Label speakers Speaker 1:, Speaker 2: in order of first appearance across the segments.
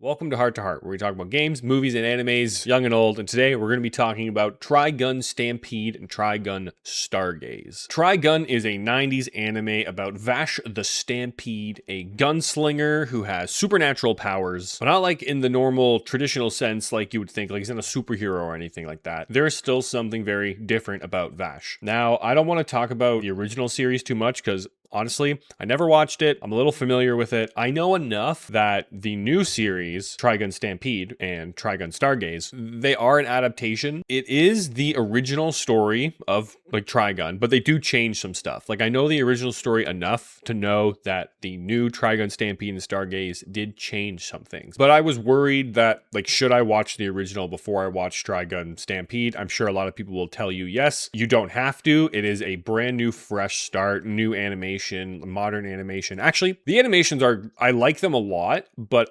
Speaker 1: Welcome to Hart, where we talk about games, movies, and animes, young and old. And today we're going to be talking about Trigun Stampede and Trigun Stargaze. Trigun is a 90s anime about Vash the Stampede, a gunslinger who has supernatural powers, but not like in the normal traditional sense like you would think, like he's not a superhero or anything like that. There is still something very different about Vash. Now, I don't want to talk about the original series too much because honestly, I never watched it. I'm a little familiar with it. I know enough that the new series, Trigun Stampede and Trigun Stargaze, they are an adaptation. It is the original story of like Trigun, but they do change some stuff. Like I know the original story enough to know that the new Trigun Stampede and Stargaze did change some things. But I was worried that like, should I watch the original before I watch Trigun Stampede? I'm sure a lot of people will tell you, yes, you don't have to. It is a brand new, fresh start, new animation, modern animation. Actually, the animations I like them a lot, but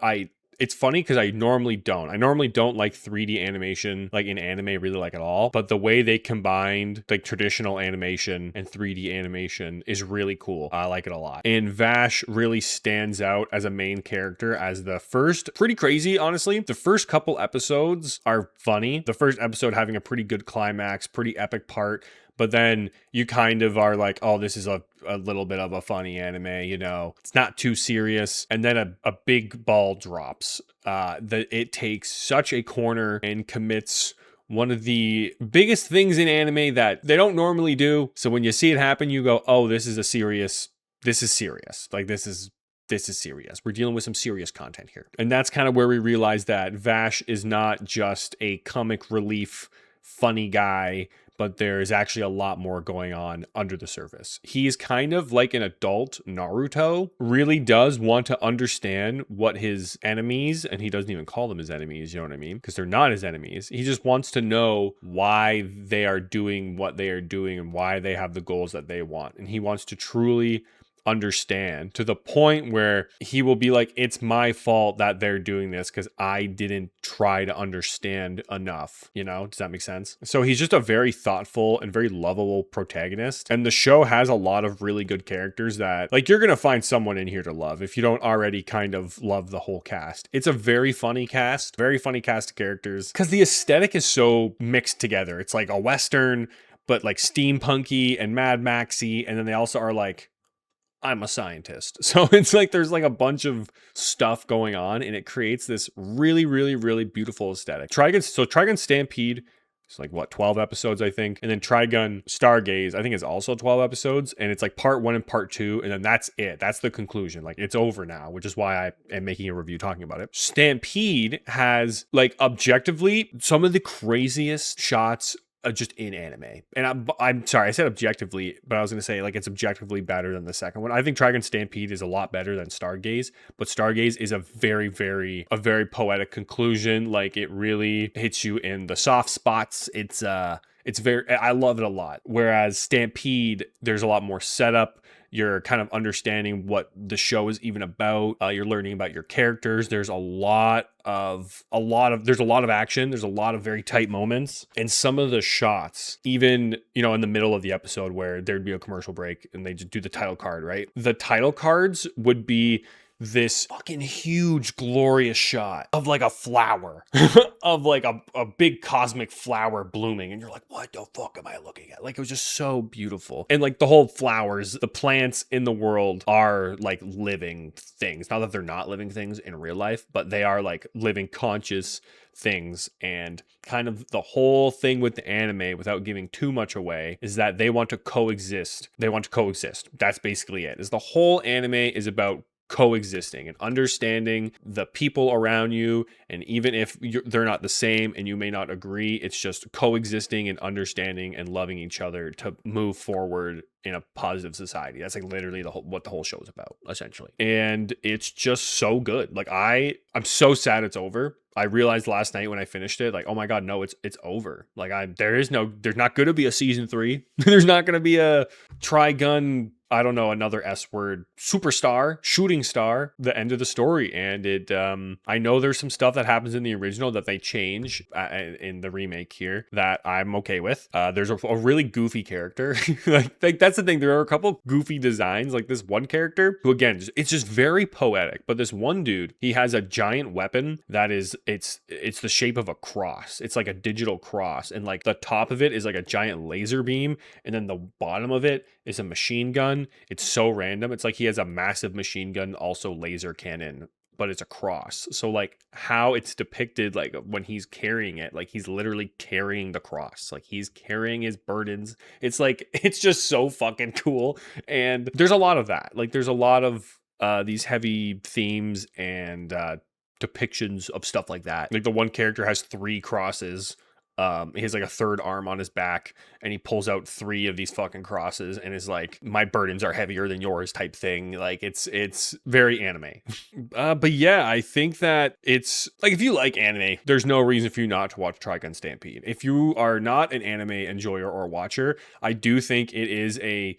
Speaker 1: it's funny because I normally don't like 3D animation like in anime really like at all, but the way they combined like traditional animation and 3D animation is really cool. I like it a lot. And Vash really stands out as a main character as the first, pretty crazy honestly. The first couple episodes are funny. The first episode having a pretty good climax, pretty epic part. But then you kind of are like, oh, this is a little bit of a funny anime, you know, it's not too serious. And then a big ball drops. That it takes such a corner and commits one of the biggest things in anime that they don't normally do. So when you see it happen, you go, oh, this is serious. Like this is serious. We're dealing with some serious content here. And that's kind of where we realize that Vash is not just a comic relief, funny guy, but there's actually a lot more going on under the surface. He's kind of like an adult Naruto, really does want to understand what his enemies, and he doesn't even call them his enemies, you know what I mean? Because they're not his enemies. He just wants to know why they are doing what they are doing and why they have the goals that they want. And he wants to truly understand to the point where he will be like, it's my fault that they're doing this because I didn't try to understand enough, you know? Does that make sense? So he's just a very thoughtful and very lovable protagonist, and the show has a lot of really good characters that like you're gonna find someone in here to love if you don't already kind of love the whole cast. It's a very funny cast of characters because the aesthetic is so mixed together. It's like a Western but like steampunky and Mad Maxy, and then they also are like, I'm a scientist. So it's like there's like a bunch of stuff going on, and it creates this really, really, really beautiful aesthetic. Trigun Stampede is like what, 12 episodes, I think. And then Trigun Stargaze, I think is also 12 episodes. And it's like part 1 and part 2. And then that's it. That's the conclusion. Like it's over now, which is why I am making a review talking about it. Stampede has like objectively some of the craziest shots just in anime. And I'm sorry, I said objectively, but I was going to say like it's objectively better than the second one. I think Trigun Stampede is a lot better than Stargaze, but Stargaze is a very poetic conclusion. Like it really hits you in the soft spots. It's very, I love it a lot. Whereas Stampede, there's a lot more setup. You're kind of understanding what the show is even about. You're learning about your characters. There's a lot of action. There's a lot of very tight moments. And some of the shots, even, you know, in the middle of the episode where there'd be a commercial break and they just do the title card, right? The title cards would be this fucking huge glorious shot of like a flower of like a big cosmic flower blooming, and you're like, what the fuck am I looking at? Like it was just so beautiful. And like the whole flowers, the plants in the world are like living things. Not that they're not living things in real life, but they are like living conscious things. And kind of the whole thing with the anime, without giving too much away, is that they want to coexist. That's basically it. Is the whole anime is about coexisting and understanding the people around you, and even if they're not the same and you may not agree, it's just coexisting and understanding and loving each other to move forward in a positive society. That's like literally what the whole show is about, essentially. And it's just so good. Like I'm so sad it's over. I realized last night when I finished it, like, oh my God, no, it's over. Like there's not going to be a season 3. There's not going to be a Trigun I don't know, another S word, superstar, shooting star, the end of the story. And I know there's some stuff that happens in the original that they change in the remake here that I'm okay with. There's a really goofy character. like that's the thing. There are a couple goofy designs, like this one character who, again, it's just very poetic. But this one dude, he has a giant weapon that is, it's the shape of a cross. It's like a digital cross. And like the top of it is like a giant laser beam. And then the bottom of it is a machine gun. It's so random. It's like he has a massive machine gun, also laser cannon, but it's a cross. So like how it's depicted, like when he's carrying it, like he's literally carrying the cross, like he's carrying his burdens. It's like, it's just so fucking cool. And there's a lot of that. Like there's a lot of these heavy themes and depictions of stuff like that. Like the one character has 3 crosses. He has like a third arm on his back, and he pulls out 3 of these fucking crosses and is like, my burdens are heavier than yours type thing. Like it's very anime. But yeah, I think that it's like, if you like anime, there's no reason for you not to watch Trigun Stampede. If you are not an anime enjoyer or watcher, I do think it is a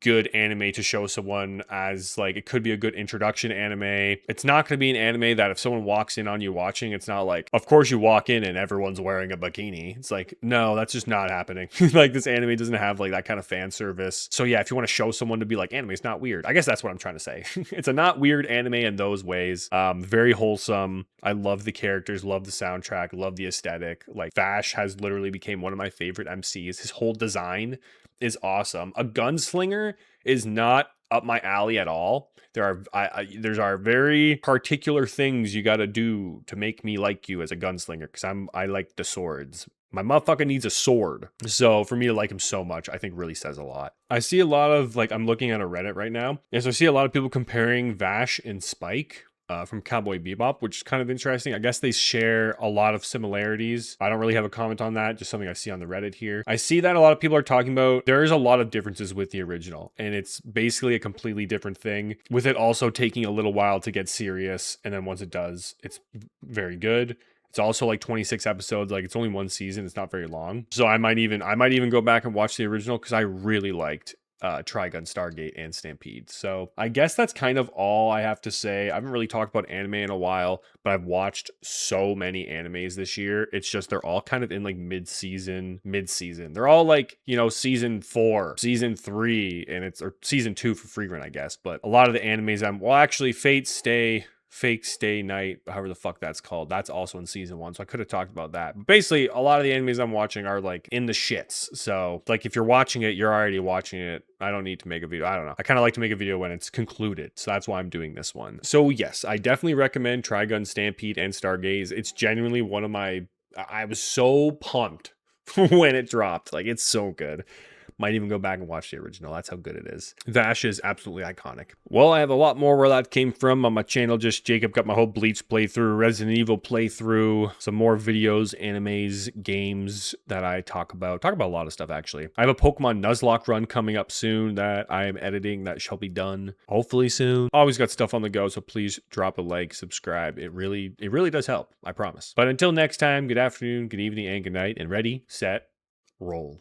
Speaker 1: good anime to show someone, as like, it could be a good introduction anime. It's not going to be an anime that if someone walks in on you watching, it's not like, of course you walk in and everyone's wearing a bikini. It's like, no, that's just not happening. Like this anime doesn't have like that kind of fan service. So yeah, if you want to show someone to be like, anime is not weird, I guess that's what I'm trying to say. It's a not weird anime in those ways. Very wholesome. I love the characters, love the soundtrack, love the aesthetic. Like Vash has literally became one of my favorite MCs. His whole design is awesome. A gunslinger is not up my alley at all. There's very particular things you got to do to make me like you as a gunslinger, because I like the swords. My motherfucker needs a sword. So for me to like him so much, I think really says a lot. I see a lot of, like, I'm looking at a Reddit right now, and so I see a lot of people comparing Vash and Spike from Cowboy Bebop, which is kind of interesting. I guess they share a lot of similarities. I don't really have a comment on that, just something I see on the Reddit here. I see that a lot of people are talking about there is a lot of differences with the original, and it's basically a completely different thing, with it also taking a little while to get serious, and then once it does, it's very good. It's also like 26 episodes. Like, it's only 1 season. It's not very long. So I might even go back and watch the original, because I really liked Trigun, Stargate, and Stampede. So I guess that's kind of all I have to say. I haven't really talked about anime in a while, but I've watched so many animes this year. It's just they're all kind of in like mid-season. They're all like, you know, season 4, season 3, and or season 2 for Freegrant, I guess. But a lot of the animes actually Fake Stay Night, however the fuck that's called, that's also in season 1, so I could have talked about that. But basically, a lot of the animes I'm watching are like in the shits. So like, if you're watching it, you're already watching it. I don't need to make a video. I don't know. I kind of like to make a video when it's concluded, so that's why I'm doing this one. So yes, I definitely recommend Trigun, Stampede, and Stargaze. It's genuinely one of my... I was so pumped when it dropped. Like, it's so good. Might even go back and watch the original. That's how good it is. Vash is absolutely iconic. Well, I have a lot more where that came from on my channel. Just Jacob got my whole Bleach playthrough, Resident Evil playthrough, some more videos, animes, games that I talk about. Talk about a lot of stuff, actually. I have a Pokemon Nuzlocke run coming up soon that I am editing that shall be done hopefully soon. Always got stuff on the go, so please drop a like, subscribe. It really does help, I promise. But until next time, good afternoon, good evening, and good night, and ready, set, roll.